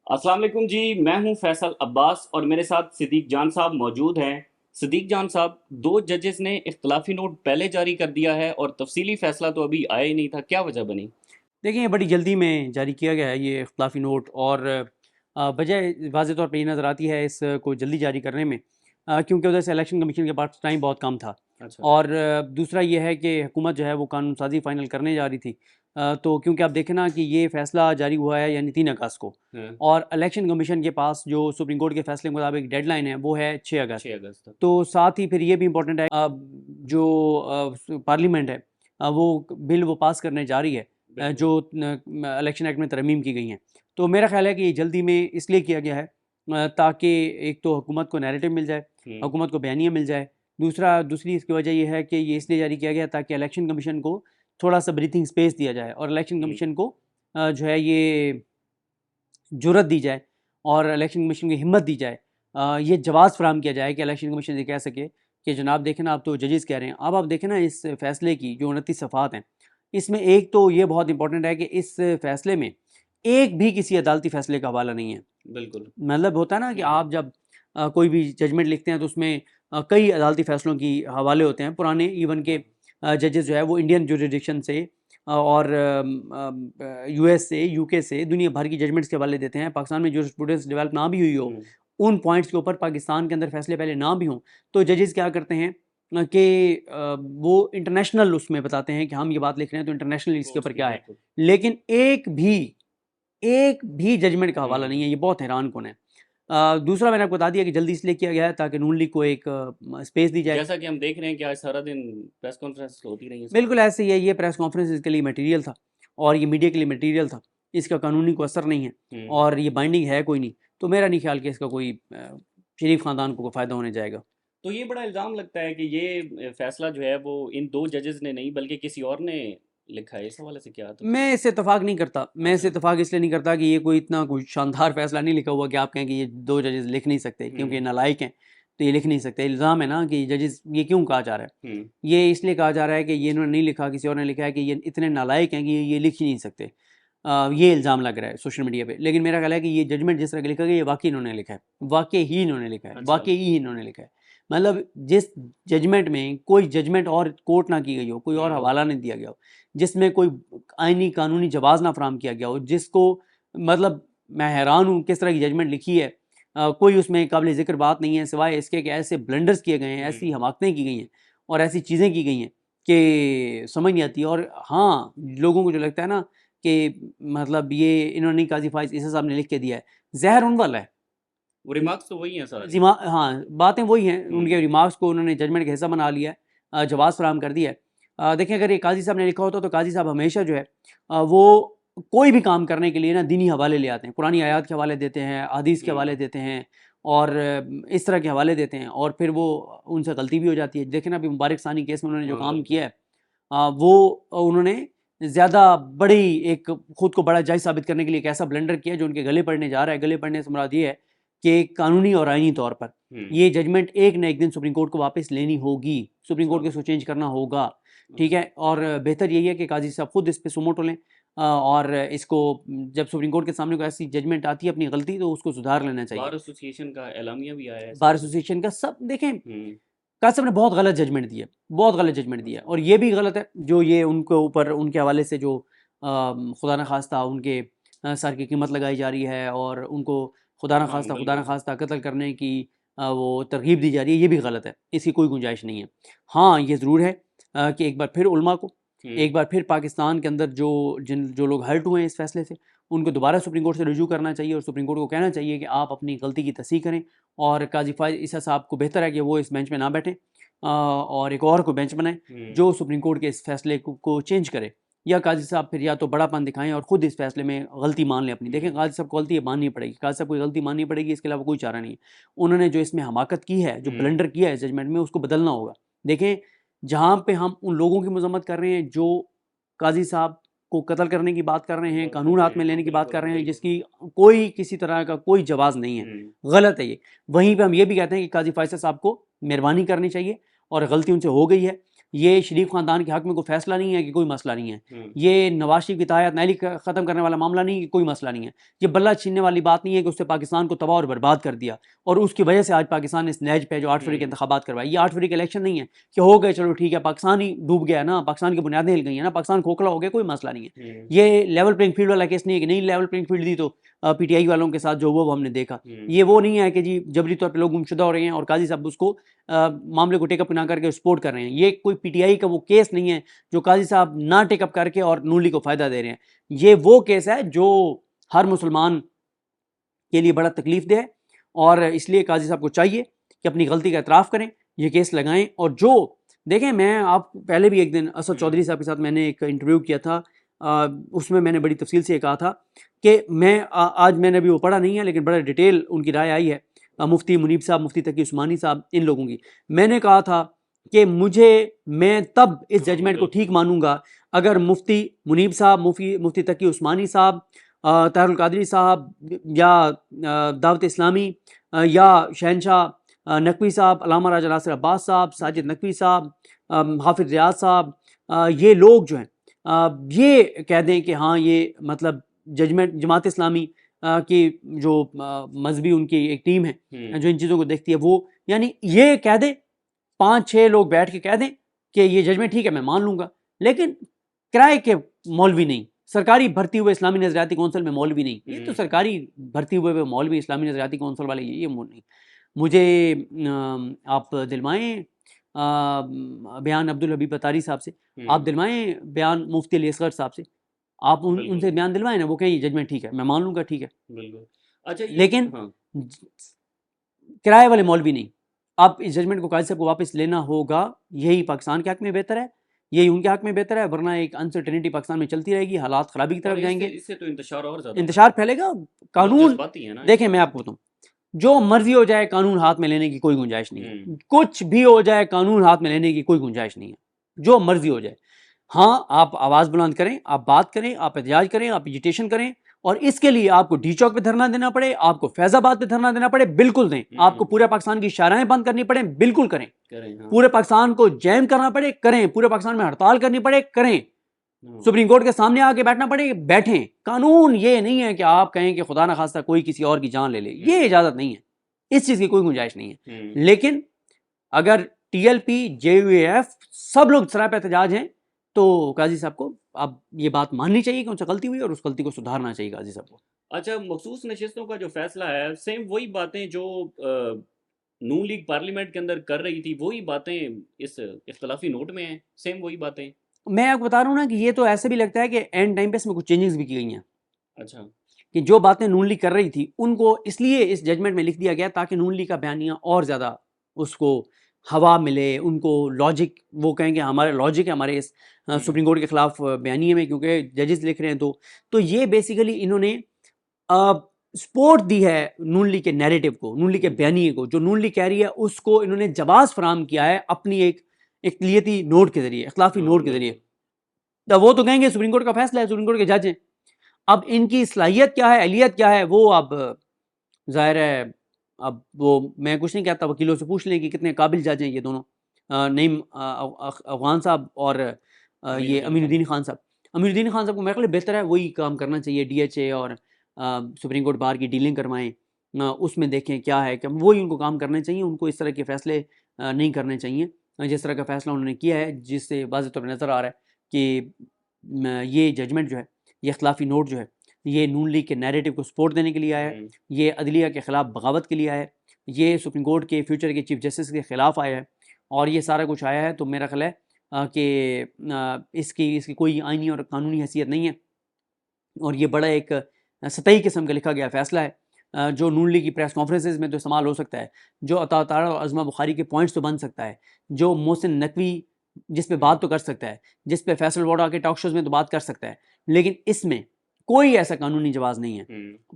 अस्सलाम वालेकुम जी। मैं हूं फैसल अब्बास और मेरे साथ सिद्दीक जान साहब मौजूद हैं। सिद्दीक जान साहब, दो जजेस ने इख्तलाफी नोट पहले जारी कर दिया है और तफसीली फैसला तो अभी आया ही नहीं था, क्या वजह बनी? देखिए, ये बड़ी जल्दी में जारी किया गया है ये इख्तिलाफ़ी नोट। और वजह वाज़े तौर पे ये नज़र आती है इसको जल्दी जारी करने में, क्योंकि उधर से इलेक्शन कमीशन के पास टाइम बहुत कम था। अच्छा। और दूसरा ये है कि हुकूमत जो है वो कानून साज़ी फ़ाइनल करने जा रही थी। तो क्योंकि आप देखें ना कि ये फ़ैसला जारी हुआ है यानी 3 अगस्त को, हाँ। और इलेक्शन कमीशन के पास जो सुप्रीम कोर्ट के फ़ैसले के मुताबिक डेडलाइन है वो है 6 अगस्त। 6 अगस्त तक। तो साथ ही फिर ये भी इम्पोर्टेंट है, जो पार्लियामेंट है, वो बिल वो पास करने जा रही है, बिल्कुल। जो इलेक्शन एक्ट में तरमीम की गई हैं। तो मेरा ख्याल है कि ये जल्दी में इसलिए किया गया है, ताकि एक तो हुकूमत को नैरेटिव मिल जाए, हम्म। हुकूमत को बयानिया मिल जाए। दूसरी इसकी वजह ये है कि ये इसलिए जारी किया गया ताकि इलेक्शन कमीशन को थोड़ा सा ब्रीथिंग स्पेस दिया जाए, और इलेक्शन हम्म। कमीशन को जो है ये जुर्रत दी जाए, और इलेक्शन कमीशन की हिम्मत दी जाए, ये जवाब फराहम किया जाए कि इलेक्शन कमीशन ये कह सके कि जनाब देखें ना, आप तो जजेस कह रहे हैं, अब आप देखें ना इस फैसले की जो 29 सफ़ात हैं, इसमें एक तो ये बहुत इंपॉर्टेंट है कि इस फैसले में एक भी किसी अदालती फैसले का हवाला नहीं है। बिल्कुल। मतलब होता है ना कि आप जब कोई भी जजमेंट लिखते हैं तो उसमें कई अदालती फैसलों की हवाले होते हैं, पुराने इवन के जजेस जो है वो इंडियन जुरिडिक्शन से और यूएस से, यूके से, दुनिया भर की जजमेंट्स के हवाले देते हैं। पाकिस्तान में जूरिस्प्रूडेंस डेवलप ना भी हुई हो, हम्म। उन पॉइंट्स के ऊपर पाकिस्तान के अंदर फैसले पहले ना भी हों, तो जजेस क्या करते हैं कि वो इंटरनेशनल उसमें बताते हैं कि हम ये बात लिख रहे हैं तो इंटरनेशनल इसके कोर्ट्स ऊपर की, क्या है। बिल्कुल। लेकिन एक भी जजमेंट का हवाला नहीं हम्म। है, ये बहुत हैरान कौन है। दूसरा मैंने आपको बता दिया कि जल्दी इसलिए किया गया है ताकि नून लीग को एक स्पेस दी जाए। जैसा कि हम देख रहे हैं कि आज सारा दिन प्रेस कॉन्फ्रेंस होती रही है इसके बिल्कुल ऊपर। ऐसे ही है, ये प्रेस कॉन्फ्रेंस इसके लिए मटेरियल था, और ये मीडिया के लिए मटेरियल था। इसका कानूनी कोई असर नहीं है, हम्म। और ये बाइंडिंग है कोई नहीं। तो मेरा नहीं ख्याल कि इसका कोई शरीफ ख़ानदान को कोई फ़ायदा होने जाएगा। तो ये बड़ा इल्ज़ाम लगता है कि ये फैसला जो है वो इन दो जजेस ने नहीं बल्कि किसी और ने लिखा है। इस हवाले से क्या तफसील? मैं इससे इत्तेफ़ाक नहीं करता। मैं इससे अच्छा। इत्तेफ़ाक इसलिए नहीं करता कि ये कोई इतना कोई शानदार फ़ैसला नहीं लिखा हुआ कि आप कहें कि ये 2 जजेस लिख नहीं सकते क्योंकि ये हम्म। नालायक हैं, तो ये लिख नहीं सकते। इल्ज़ाम है ना कि जजेस, ये क्यों कहा जा रहा है? हम्म। ये इसलिए कहा जा रहा है कि ये इन्होंने नहीं लिखा, किसी और ने लिखा है कि ये इतने नालायक हैं कि ये लिख ही नहीं सकते। ये इल्ज़ाम लग रहा है सोशल मीडिया पे। लेकिन मेरा ख़्याल है कि ये जजमेंट जिस तरह का लिखा गया, ये वाक़ई इन्होंने लिखा है। वाक़ई ही इन्होंने लिखा है, अच्छा। वाक़ई ही इन्होंने लिखा है। मतलब जिस जजमेंट में कोई जजमेंट और कोट ना की गई हो, कोई और हम्म। हवाला नहीं दिया गया हो, जिसमें कोई आईनी कानूनी जवाज़ ना फ़राहम किया गया हो, जिसको मतलब मैं हैरान हूँ किस तरह की जजमेंट लिखी है। कोई उसमें काबिल ज़िक्र बात नहीं है सिवाय इसके कि ऐसे ब्लंडर्स किए गए हैं, ऐसी हम्म। हमाकतें की गई हैं, और ऐसी चीज़ें की गई हैं कि समझ नहीं आती। और हाँ, लोगों को जो लगता है ना कि मतलब ये इन्होंने काज़ी फ़ाइज़ ईसा साहब ने लिख के दिया है, ज़हर उन वाला है। वो रिमार्क्स तो वही हैं सारे। रिमा हाँ, बातें वही हैं, हम्म। उनके रिमार्क्स को उन्होंने जजमेंट का हिस्सा बना लिया है, जवाब फराहम कर दिया है। देखिए, अगर ये काज़ी साहब ने लिखा होता तो काज़ी साहब हमेशा जो है वो कोई भी काम करने के लिए ना दीनी हवाले ले आते हैं, कुरानी आयत के हवाले देते हैं, हदीस के हवाले हम्म। देते हैं, और इस तरह के हवाले देते हैं, और फिर वो उनसे गलती भी हो जाती है। देखें ना, अभी मुबारक सानी केस में उन्होंने जो हाँ, काम बिल्कुल। किया है, वो उन्होंने ज़्यादा बड़ी एक खुद को बड़ा जायज़ साबित करने के लिए एक ऐसा ब्लंडर किया जो उनके गले पड़ने जा रहा है। गले पड़ने से मुराद ये है कि कानूनी और आईनी तौर पर हम्म। ये जजमेंट एक न एक दिन सुप्रीम कोर्ट को वापस लेनी होगी, सुप्रीम अच्छा। कोर्ट को इसको चेंज करना होगा। ठीक अच्छा। है? और बेहतर यही है कि काज़ी साहब खुद इस पे सुमोटो लें, और इसको जब सुप्रीम कोर्ट के सामने कोई ऐसी जजमेंट आती है अपनी गलती, तो उसको सुधार लेना चाहिए। बार एसोसिएशन का एलामिया भी आया है इस बार हवाले से। एसोसिएशन का सब देखें, हम्म। काज़ी साहब ने बहुत गलत जजमेंट दी है, बहुत गलत जजमेंट दिया है, अच्छा। और ये भी गलत है जो ये उनके ऊपर उनके हवाले से जो खुदा न खास्ता उनके सर की कीमत लगाई जा रही है, और उनको हाँ, खुदा न बिल्कुल। खास्ता कत्ल करने की वो तरगीब दी जा रही है, ये भी गलत है, इसकी कोई गुंजाइश नहीं है। हाँ, ये ज़रूर है कि एक बार फिर उलमा को, हम्म। एक बार फिर पाकिस्तान के अंदर जो लोग हर्ट हुए हैं इस फैसले से, उनको दोबारा सुप्रीम कोर्ट से रुजू करना चाहिए, और सुप्रीम कोर्ट को कहना चाहिए कि आप अपनी गलती की तस्दीक करें, और काजी फ़ाइज़ ईसा साहब को बेहतर है कि वो इस बेंच में ना बैठें, और एक और को बेंच बनाएं हम्म। जो सुप्रीम कोर्ट के इस फैसले को चेंज करे, या काजी साहब फिर या तो बड़ापन दिखाएं और ख़ुद इस फैसले में गलती मान लें अपनी। देखें, हम्म। काजी साहब को गलती माननी पड़ेगी, काजी साहब को गलती माननी पड़ेगी, इसके अलावा कोई चारा नहीं है। उन्होंने जो इसमें हमाकत की है, जो हम्म। ब्लंडर किया है जजमेंट में, उसको बदलना होगा। देखें, जहाँ पे हम उन लोगों की मजम्मत कर रहे हैं जो काजी साहब को कत्ल करने की बात कर रहे हैं, बात कर कानून रहे हाथ हैं, में हाँ, लेने की बात बिल्कुल कर रहे हैं, बिल्कुल। जिसकी कोई किसी तरह का कोई जवाज़ नहीं है, हम्म। गलत है ये। वहीं पे हम ये भी कहते हैं कि काजी फ़ैसल साहब को मेहरबानी करनी चाहिए, और गलती उनसे हो गई है। ये शरीफ ख़ानदान के हक़ में कोई फ़ैसला नहीं है कि कोई मसला नहीं है। ये नवाज शरीफ की तायत नाली ख़त्म करने वाला मामला नहीं है कि कोई मसला नहीं है। ये बल्ला छीनने वाली बात नहीं है कि उससे पाकिस्तान को तबाह और बर्बाद कर दिया और उसकी वजह से आज पाकिस्तान ने इस नहज पे जो 8 फरवरी के इंतखाबात करवाए। ये 8 फरवरी के इलेक्शन नहीं है कि हो गए चलो ठीक है, पाकिस्तान ही डूब गया ना, पाकिस्तान की बुनियादें हिल गई हैं ना, पाकिस्तान खोखला हो गया, कोई मसला नहीं है। ये लेवल प्लेइंग फील्ड वाला केस नहीं है कि नहीं लेवल प्लेइंग फील्ड दी तो पीटीआई वालों के साथ जो वो हमने देखा। ये वो नहीं है कि जी जबरी तौर पे लोग गुमशुदा हो रहे हैं और काजी साहब उसको मामले को टेकअप ना करके सपोर्ट कर रहे हैं। ये कोई पीटीआई का वो केस नहीं है जो काजी साहब ना टेकअप करके और नून लीग को फ़ायदा दे रहे हैं। ये वो केस है जो हर मुसलमान के लिए बड़ा तकलीफ दे है और इसलिए काजी साहब को चाहिए कि अपनी गलती का एतराफ़ करें, ये केस लगाएं। और जो देखें, मैं आप पहले भी एक दिन असद चौधरी साहब के साथ मैंने एक इंटरव्यू किया था, उसमें मैंने बड़ी तफसील से कहा था कि मैं आज मैंने अभी वो पढ़ा नहीं है लेकिन बड़ा डिटेल उनकी राय आई है मुफ्ती मुनीब साहब, मुफ्ती तकी उस्मानी साहब, इन लोगों की। मैंने कहा था कि मैं तब इस जजमेंट को ठीक मानूंगा अगर मुफ्ती मुनीब साहब, मुफ्ती तकी उस्मानी साहब, तारुल कादरी साहब या दावत इस्लामी या शहनशाह नकवी साहब, अल्लामा राजा नासिर अब्बास साहब, साजिद नकवी साहब, हाफिज़ रियाज साहब, ये लोग जो हैं ये कह दें कि हाँ ये मतलब जजमेंट जमात इस्लामी की जो मजहबी उनकी एक टीम है जो इन चीज़ों को देखती है, वो यानी ये कह दें, 5-6 लोग बैठ के कह दें कि ये जजमेंट ठीक है मैं मान लूँगा, लेकिन किराए के मौलवी नहीं, सरकारी भर्ती हुए इस्लामी नज़रियाती कौंसिल में मौलवी नहीं, ये तो सरकारी भर्ती हुए मौलवी इस्लामी नज़रियाती कौंसिल वाले ये नहीं। मुझे आप दिलवाएं बयान अब्दुल हबीब अतारी साहब से, आप दिलवाएं बयान मुफ्ती अली असगर साहब से, आप उनसे बयान दिलवाएं ना, वो कहें जजमेंट ठीक है मैं मान लूँगा, ठीक है। बिल्कुल। अच्छा लेकिन किराए वाले मौलवी नहीं। आप इस जजमेंट को काजी साहब को वापस लेना होगा, यही पाकिस्तान के हक में बेहतर है, यही उनके हक में बेहतर है, वरना एक अनसर्टेनिटी पाकिस्तान में चलती रहेगी, हालात खराबी की तरफ जाएंगे, इससे तो इंतशार और ज़्यादा इंतशार फैलेगा। कानून देखें, मैं आपको बताऊँ, जो मर्जी हो जाए कानून हाथ में लेने की कोई गुंजाइश नहीं है, कुछ भी हो जाए कानून हाथ में लेने की कोई गुंजाइश नहीं है, जो मर्जी हो जाए। हाँ, आप आवाज़ बुलंद करें, आप बात करें, आप एहतजाज करें, आप एजिटेशन करें, और इसके लिए आपको डी चौक पे धरना देना पड़े, आपको फैजाबाद पे धरना देना पड़े, बिल्कुल दें। आपको पूरे पाकिस्तान की शाहराहें बंद करनी पड़े, बिल्कुल करें। हाँ। पूरे पाकिस्तान को जैम करना पड़े, करें। पूरे पाकिस्तान में हड़ताल करनी पड़े, करें। सुप्रीम कोर्ट के सामने आके बैठना पड़े, बैठें। कानून ये नहीं है कि आप कहें कि खुदा ना खास्ता कोई किसी और की जान ले ले, ये इजाजत नहीं है, इस चीज की कोई गुंजाइश नहीं है। लेकिन अगर टीएलपी, जेयूएफ सब लोग सराय पे एहतजाज हैं तो काजी साहब को अब ये बात माननी चाहिए कि उनसे गलती हुई और उस गलती को सुधारना चाहिए काजी साहब को। अच्छा, मखसूस नशिस्तों का जो फैसला है, सेम वही बातें जो नून लीग पार्लियामेंट के अंदर कर रही थी, वही बातें इस इख्तलाफी नोट में हैं, सेम वही बातें। मैं आपको बता रहा हूँ ना कि ये तो ऐसे भी लगता है कि एंड टाइम पे इसमें कुछ चेंजेस भी की गई हैं। अच्छा, कि जो बातें नून लीग कर रही थी उनको इसलिए इस जजमेंट में लिख दिया गया ताकि नून लीग का बयानिया और ज़्यादा उसको हवा मिले, उनको लॉजिक, वो कहेंगे हमारे लॉजिक है हमारे इस सुप्रीम कोर्ट के खिलाफ बयानिए में, क्योंकि जजेस लिख रहे हैं। तो ये बेसिकली इन्होंने सपोर्ट दी है नून लीग के नैरेटिव को, नून लीग के बयानिए को। जो नून लीग कह रही है उसको इन्होंने जवाब फराहम किया है अपनी एक इख्तिलाफी नोट के जरिए, इख्तिलाफी नोट के जरिए। तो वो तो कहेंगे सुप्रीम कोर्ट का फैसला है, सुप्रीम कोर्ट के जज हैं, अब इनकी सलाहियत क्या है, अहलियत क्या है, वो अब जाहिर है, अब वो मैं कुछ नहीं कहता, वकीलों से पूछ लें कि कितने काबिल जज हैं ये दोनों, नईम अफगान साहब और ये अमीनुद्दीन खान साहब। अमीनुद्दीन खान साहब को मेरे ख्याल बेहतर है वही काम करना चाहिए, डीएचए और सुप्रीम कोर्ट बार की डीलिंग करवाएं, उसमें देखें क्या है, कि वही उनको काम करने चाहिए। उनको इस तरह के फैसले नहीं करने चाहिए जिस तरह का फैसला उन्होंने किया है, जिससे वाज़ेह तौर पर नज़र आ रहा है कि ये जजमेंट जो है, ये इख्तलाफी नोट जो है, ये नून लीग के नैरेटिव को सपोर्ट देने के लिए आया है, ये अदलिया के ख़िलाफ़ बगावत के लिए आया है, ये सुप्रीम कोर्ट के फ्यूचर के चीफ जस्टिस के ख़िलाफ़ आया है, और ये सारा कुछ आया है। तो मेरा ख्याल है कि इसकी कोई आइनी और कानूनी हैसियत नहीं है, और ये बड़ा एक सतही किस्म का लिखा गया फ़ैसला है, जो नून लीग की प्रेस कॉन्फ्रेंसेज में तो इस्तेमाल हो सकता है, जो अता तारा और अज़मा बुखारी के पॉइंट्स तो बन सकता है, जो मोहसिन नकवी जिस पे बात तो कर सकता है, जिस पे फैसल वोडा के टॉक शोज़ में तो बात कर सकता है, लेकिन इसमें कोई ऐसा कानूनी जवाज़ नहीं है,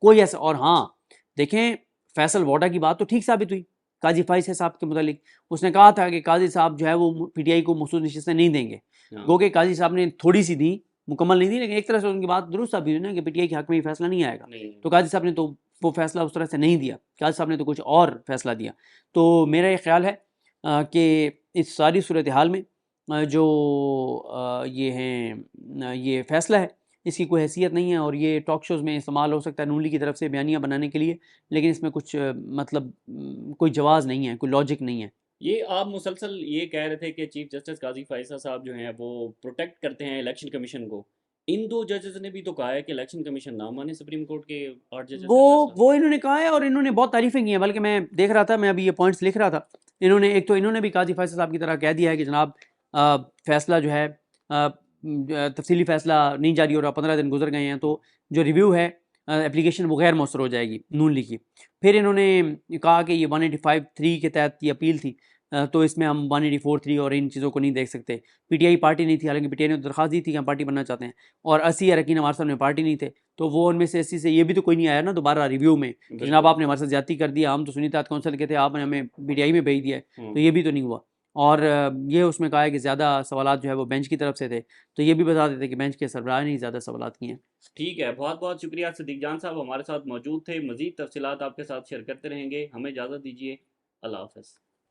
कोई ऐसा। और हाँ, देखें, फैसल वोडा की बात तो ठीक साबित हुई काजी फाइज साहब के मुतालिक। उसने कहा था कि काजी साहब जो है वो पीटीआई को मखसूस नशिस्तें नहीं देंगे, गो के काजी साहब ने थोड़ी सी दी, मुकम्मल नहीं दी, लेकिन एक तरह से उनकी बात दुरुस्त साबित हुई ना कि पीटीआई के हक में ये फैसला नहीं आएगा। तो काजी साहब ने तो वो फैसला उस तरह से नहीं दिया, काजी साहब ने तो कुछ और फैसला दिया। तो मेरा ये ख्याल है कि इस सारी सूरत हाल में जो ये हैं ये फ़ैसला है इसकी कोई हैसियत नहीं है और ये टॉक शोज़ में इस्तेमाल हो सकता है नून लीग की तरफ से बयानियाँ बनाने के लिए, लेकिन इसमें कुछ मतलब कोई जवाज़ नहीं है, कोई लॉजिक नहीं है। ये आप मुसलसल ये कह रहे थे कि चीफ जस्टिस काजी फायसा साहब जो हैं वो प्रोटेक्ट करते हैं इलेक्शन कमीशन को। इन दो जजेस ने भी तो कहा है कि इलेक्शन कमीशन ना माने सुप्रीम कोर्ट के 8 जजेस वो का फैसला। वो इन्होंने कहा है और इन्होंने बहुत तारीफ़ें की हैं, बल्कि मैं देख रहा था, मैं अभी ये पॉइंट्स लिख रहा था। इन्होंने एक तो इन्होंने भी काजी फैसल साहब की तरह कह दिया है कि जनाब फ़ैसला जो है तफसीली फ़ैसला नहीं जारी हो रहा, 15 दिन गुजर गए हैं, तो जो रिव्यू है एप्लीकेशन वो गैर मौसर हो जाएगी नून लीग की। फिर इन्होंने कहा कि ये 185(3) के तहत ये अपील थी, तो इसमें हम 184(3) और इन चीज़ों को नहीं देख सकते। पीटीआई पार्टी नहीं थी, हालांकि पीटीआई ने तो दरख्वास्त दी थी कि हम पार्टी बनना चाहते हैं, और 80 अरकान हमारे सामने पार्टी नहीं थे, तो वो उनमें से 80 से ये भी तो कोई नहीं आया ना दोबारा रिव्यू में कि जनाब बिल्कुल। आपने हमारे साथ ज्यादती कर दिया, हम तो सुन्नी इत्तेहाद कौंसिल के थे, आपने हमें पीटीआई में भेज दिया है, तो ये भी तो नहीं हुआ। और ये उसमें कहा है कि ज़्यादा सवालात जो है वो बेंच की तरफ से थे, तो ये भी बता देते कि बेंच के सरबराह ने ज़्यादा सवालात किए हैं। ठीक है, बहुत बहुत शुक्रिया सिद्दीक जान साहब हमारे साथ मौजूद थे। मज़ीद तफसीलात आपके साथ शेयर करते रहेंगे। हमें इजाज़त दीजिए। अल्लाह हाफ़िज़।